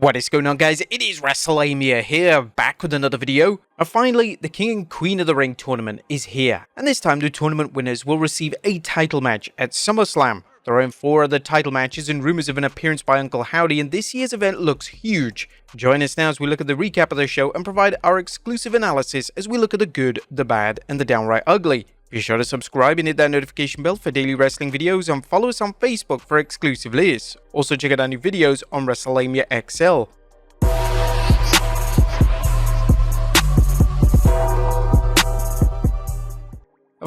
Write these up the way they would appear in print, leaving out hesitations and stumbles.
What is going on, guys? It is Wrestlelamia here, back with another video. And finally, the King and Queen of the Ring tournament is here. And this time, the tournament winners will receive a title match at SummerSlam. There are 4 other title matches and rumors of an appearance by Uncle Howdy, and this year's event looks huge. Join us now as we look at the recap of the show and provide our exclusive analysis as we look at the good, the bad, and the downright ugly. Be sure to subscribe and hit that notification bell for daily wrestling videos, and follow us on Facebook for exclusive lists. Also check out our new videos on Wrestlelamia XL.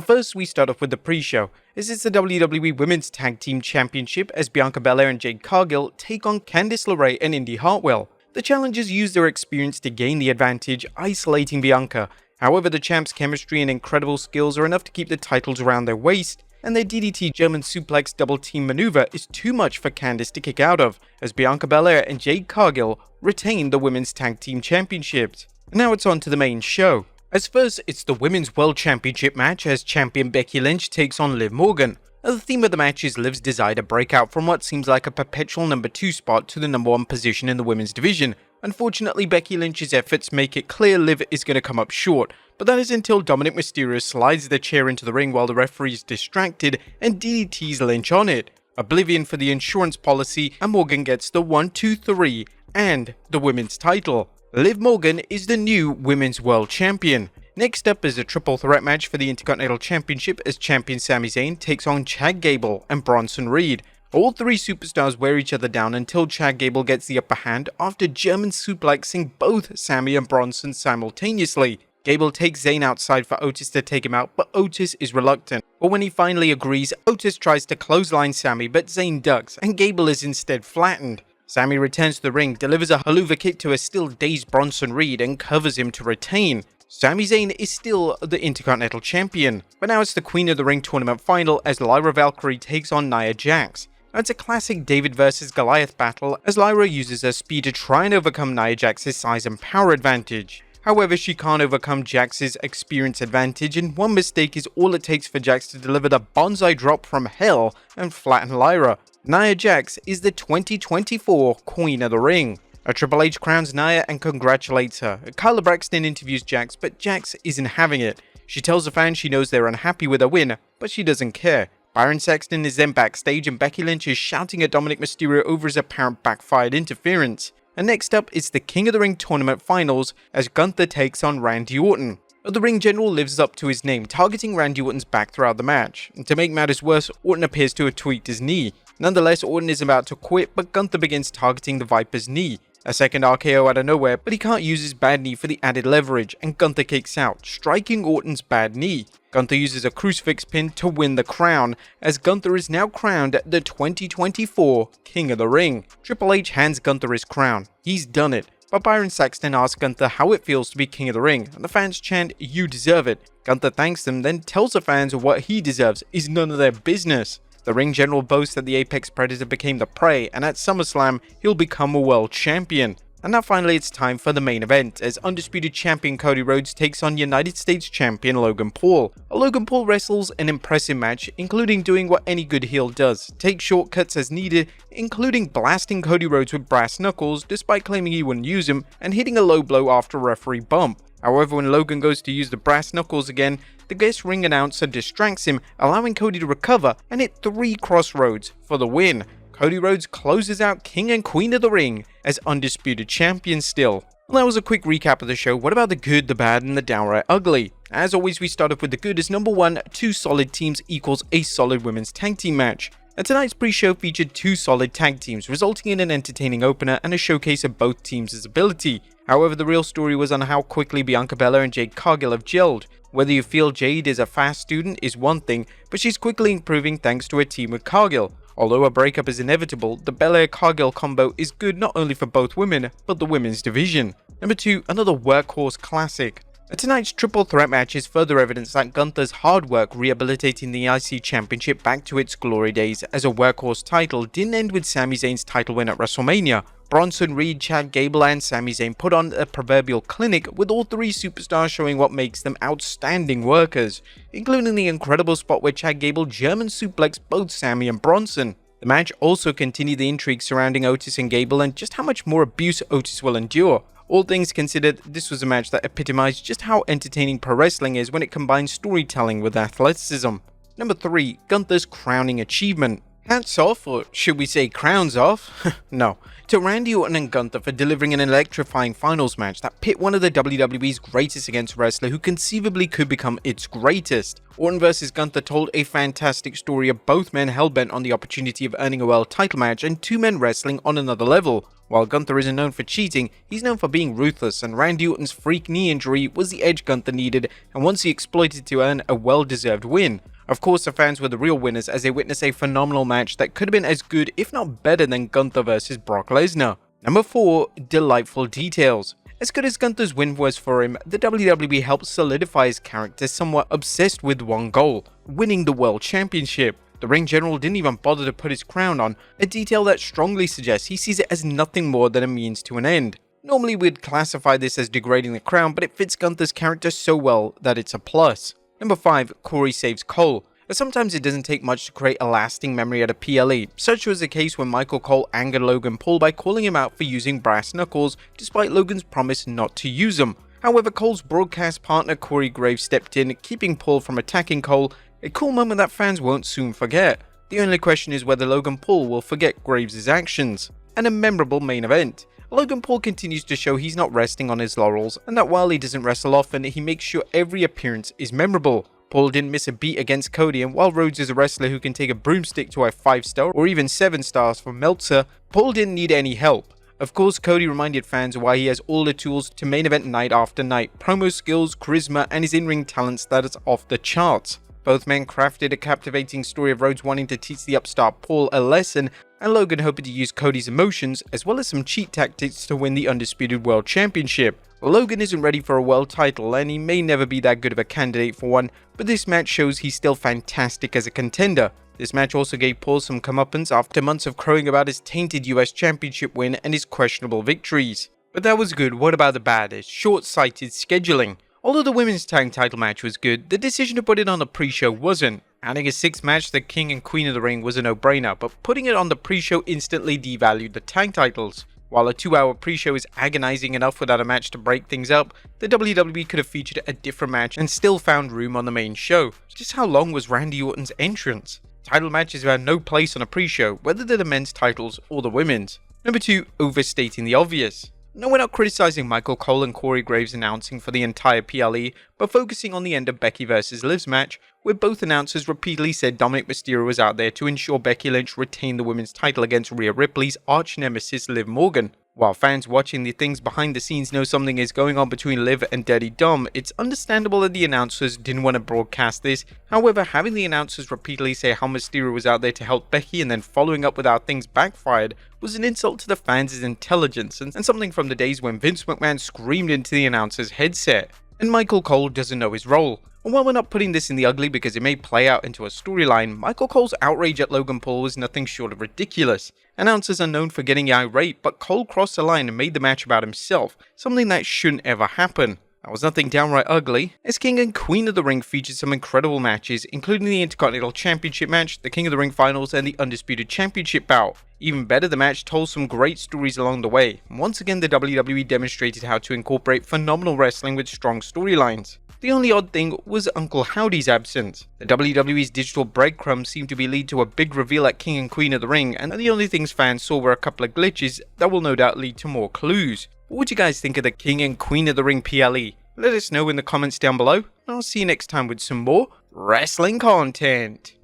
First, we start off with the pre-show. This is the WWE Women's Tag Team Championship as Bianca Belair and Jade Cargill take on Candice LeRae and Indy Hartwell. The challengers use their experience to gain the advantage, isolating Bianca. However, the champ's chemistry and incredible skills are enough to keep the titles around their waist, and their DDT German suplex double team maneuver is too much for Candice to kick out of, as Bianca Belair and Jade Cargill retain the Women's Tag Team Championships. Now it's on to the main show. As first, it's the Women's World Championship match as champion Becky Lynch takes on Liv Morgan. The theme of the match is Liv's desire to break out from what seems like a perpetual number 2 spot to the number 1 position in the women's division. Unfortunately, Becky Lynch's efforts make it clear Liv is going to come up short, but that is until Dominik Mysterio slides the chair into the ring while the referee is distracted and DDTs Lynch on it. Oblivion for the insurance policy, and Morgan gets the 1, 2, 3 and the women's title. Liv Morgan is the new Women's World Champion. Next up is a triple threat match for the Intercontinental Championship as champion Sami Zayn takes on Chad Gable and Bronson Reed. All 3 superstars wear each other down until Chad Gable gets the upper hand after German suplexing both Sami and Bronson simultaneously. Gable takes Zayn outside for Otis to take him out, but Otis is reluctant. But when he finally agrees, Otis tries to clothesline Sami, but Zayn ducks and Gable is instead flattened. Sami returns to the ring, delivers a haluva kick to a still dazed Bronson Reed and covers him to retain. Sami Zayn is still the Intercontinental Champion, but now it's the Queen of the Ring tournament final as Lyra Valkyrie takes on Nia Jax. Now it's a classic David vs Goliath battle as Lyra uses her speed to try and overcome Nia Jax's size and power advantage. However, she can't overcome Jax's experience advantage, and one mistake is all it takes for Jax to deliver the bonsai drop from hell and flatten Lyra. Nia Jax is the 2024 Queen of the Ring. Triple H crowns Nia and congratulates her. Kyla Braxton interviews Jax, but Jax isn't having it. She tells the fans she knows they're unhappy with her win, but she doesn't care. Byron Saxton is then backstage and Becky Lynch is shouting at Dominik Mysterio over his apparent backfired interference. And next up is the King of the Ring tournament finals as Gunther takes on Randy Orton. The ring general lives up to his name, targeting Randy Orton's back throughout the match. And to make matters worse, Orton appears to have tweaked his knee. Nonetheless, Orton is about to quit, but Gunther begins targeting the Viper's knee. A second RKO out of nowhere, but he can't use his bad knee for the added leverage, and Gunther kicks out, striking Orton's bad knee. Gunther uses a crucifix pin to win the crown, as Gunther is now crowned the 2024 King of the Ring. Triple H hands Gunther his crown. He's done it. But Byron Saxton asks Gunther how it feels to be King of the Ring, and the fans chant, "You deserve it." Gunther thanks them, then tells the fans what he deserves is none of their business. The ring general boasts that the Apex Predator became the prey, and at SummerSlam, he'll become a world champion. And now finally it's time for the main event, as Undisputed Champion Cody Rhodes takes on United States Champion Logan Paul. Logan Paul wrestles an impressive match, including doing what any good heel does, take shortcuts as needed, including blasting Cody Rhodes with brass knuckles despite claiming he wouldn't use them, and hitting a low blow after a referee bump. However, when Logan goes to use the brass knuckles again, the guest ring announcer distracts him, allowing Cody to recover and hit 3 crossroads for the win. Cody Rhodes closes out King and Queen of the Ring as Undisputed Champion still. Well, that was a quick recap of the show. What about the good, the bad, and the downright ugly? As always, we start off with the good as number 1, 2 solid teams equals a solid women's tag team match. And tonight's pre-show featured 2 solid tag teams, resulting in an entertaining opener and a showcase of both teams' ability. However, the real story was on how quickly Bianca Belair and Jade Cargill have gelled. Whether you feel Jade is a fast student is one thing, but she's quickly improving thanks to her team with Cargill. Although a breakup is inevitable, the Belair-Cargill combo is good not only for both women, but the women's division. Number 2, another workhorse classic. Tonight's triple threat match is further evidence that Gunther's hard work rehabilitating the IC Championship back to its glory days as a workhorse title didn't end with Sami Zayn's title win at WrestleMania. Bronson Reed, Chad Gable, and Sami Zayn put on a proverbial clinic, with all 3 superstars showing what makes them outstanding workers, including the incredible spot where Chad Gable German suplexed both Sami and Bronson. The match also continued the intrigue surrounding Otis and Gable and just how much more abuse Otis will endure. All things considered, this was a match that epitomized just how entertaining pro wrestling is when it combines storytelling with athleticism. Number 3. Gunther's crowning achievement. Hats off, or should we say crowns off? No. To Randy Orton and Gunther for delivering an electrifying finals match that pit one of the WWE's greatest against a wrestler who conceivably could become its greatest. Orton vs Gunther told a fantastic story of both men hellbent on the opportunity of earning a world title match and two men wrestling on another level. While Gunther isn't known for cheating, he's known for being ruthless, and Randy Orton's freak knee injury was the edge Gunther needed and once he exploited to earn a well-deserved win. Of course, the fans were the real winners as they witnessed a phenomenal match that could have been as good, if not better, than Gunther vs Brock Lesnar. Number 4. Delightful details. As good as Gunther's win was for him, the WWE helped solidify his character somewhat obsessed with one goal: winning the World Championship. The ring general didn't even bother to put his crown on, a detail that strongly suggests he sees it as nothing more than a means to an end. Normally we'd classify this as degrading the crown, but it fits Gunther's character so well that it's a plus. Number 5. Corey saves Cole. Sometimes it doesn't take much to create a lasting memory at a PLE. Such was the case when Michael Cole angered Logan Paul by calling him out for using brass knuckles, despite Logan's promise not to use them. However, Cole's broadcast partner Corey Graves stepped in, keeping Paul from attacking Cole, a cool moment that fans won't soon forget. The only question is whether Logan Paul will forget Graves' actions. And a memorable main event. Logan Paul continues to show he's not resting on his laurels, and that while he doesn't wrestle often, he makes sure every appearance is memorable. Paul didn't miss a beat against Cody, and while Rhodes is a wrestler who can take a broomstick to a 5-star or even 7 stars from Meltzer, Paul didn't need any help. Of course, Cody reminded fans why he has all the tools to main event night after night: promo skills, charisma, and his in-ring talents that is off the charts. Both men crafted a captivating story of Rhodes wanting to teach the upstart Paul a lesson, and Logan hoping to use Cody's emotions as well as some cheat tactics to win the Undisputed World Championship. Logan isn't ready for a world title, and he may never be that good of a candidate for one, but this match shows he's still fantastic as a contender. This match also gave Paul some comeuppance after months of crowing about his tainted US Championship win and his questionable victories. But that was good. What about the bad? It's short-sighted scheduling. Although the women's tag title match was good, the decision to put it on the pre-show wasn't. Adding a 6th match, the King and Queen of the Ring, was a no-brainer, but putting it on the pre-show instantly devalued the tag titles. While a 2-hour pre-show is agonizing enough without a match to break things up, the WWE could have featured a different match and still found room on the main show. Just how long was Randy Orton's entrance? Title matches have no place on a pre-show, whether they're the men's titles or the women's. Number 2. Overstating the obvious. No, we're not criticizing Michael Cole and Corey Graves announcing for the entire PLE, but focusing on the end of Becky vs Liv's match, where both announcers repeatedly said Dominik Mysterio was out there to ensure Becky Lynch retained the women's title against Rhea Ripley's arch-nemesis Liv Morgan. While fans watching the things behind the scenes know something is going on between Liv and Daddy Dom, it's understandable that the announcers didn't want to broadcast this. However, having the announcers repeatedly say how Mysterio was out there to help Becky and then following up with how things backfired was an insult to the fans' intelligence and something from the days when Vince McMahon screamed into the announcer's headset. And Michael Cole doesn't know his role. And while we're not putting this in the ugly because it may play out into a storyline, Michael Cole's outrage at Logan Paul was nothing short of ridiculous. Announcers are known for getting irate, but Cole crossed the line and made the match about himself, something that shouldn't ever happen. That was nothing downright ugly, as King and Queen of the Ring featured some incredible matches, including the Intercontinental Championship match, the King of the Ring finals, and the Undisputed Championship bout. Even better, the match told some great stories along the way. Once again, the WWE demonstrated how to incorporate phenomenal wrestling with strong storylines. The only odd thing was Uncle Howdy's absence. The WWE's digital breadcrumbs seemed to be lead to a big reveal at King and Queen of the Ring, and the only things fans saw were a couple of glitches that will no doubt lead to more clues. What would you guys think of the King and Queen of the Ring PLE? Let us know in the comments down below, and I'll see you next time with some more wrestling content.